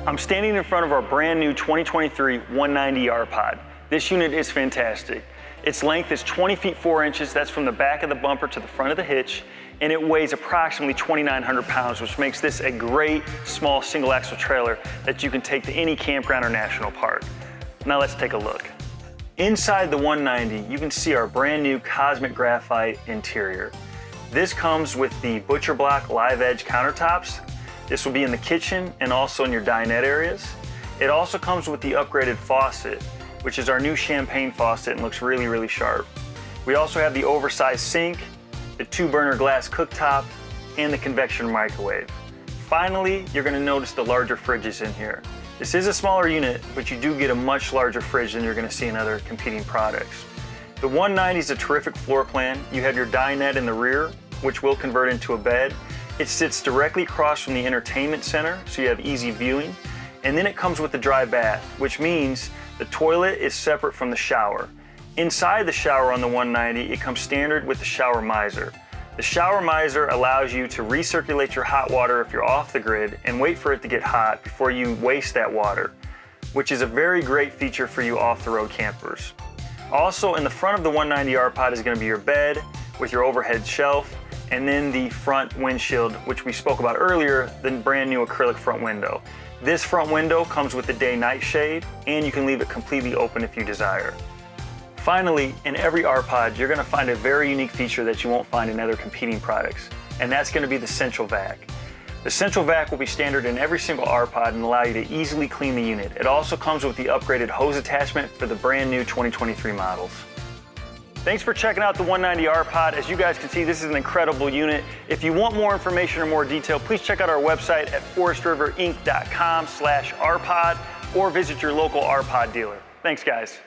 I'm standing in front of our brand new 2023 190 RPOD. This unit is fantastic. Its length is 20 feet 4 inches, that's from the back of the bumper to the front of the hitch, and it weighs approximately 2,900 pounds, which makes this a great small single axle trailer that you can take to any campground or national park. Now let's take a look. Inside the 190, you can see our brand new Cosmic Graphite interior. This comes with the Butcher Block live edge countertops. This will be in the kitchen and also in your dinette areas. It also comes with the upgraded faucet, which is our new champagne faucet and looks really, really sharp. We also have the oversized sink, the 2-burner glass cooktop, and the convection microwave. Finally, you're gonna notice the larger fridges in here. This is a smaller unit, but you do get a much larger fridge than you're gonna see in other competing products. The 190 is a terrific floor plan. You have your dinette in the rear, which will convert into a bed. It sits directly across from the entertainment center, so you have easy viewing. And then it comes with the dry bath, which means the toilet is separate from the shower. Inside the shower on the 190, it comes standard with the shower miser. The shower miser allows you to recirculate your hot water if you're off the grid and wait for it to get hot before you waste that water, which is a very great feature for you off-the-road campers. Also, in the front of the 190 RPOD is going to be your bed with your overhead shelf, and then the front windshield, which we spoke about earlier, the brand new acrylic front window. This front window comes with the day-night shade, and you can leave it completely open if you desire. Finally, in every RPOD, you're going to find a very unique feature that you won't find in other competing products, and that's going to be the central vac. The central vac will be standard in every single RPOD and allow you to easily clean the unit. It also comes with the upgraded hose attachment for the brand new 2023 models. Thanks for checking out the 190 RPOD. As you guys can see, this is an incredible unit. If you want more information or more detail, please check out our website at forestriverinc.com/RPOD or visit your local RPOD dealer. Thanks, guys.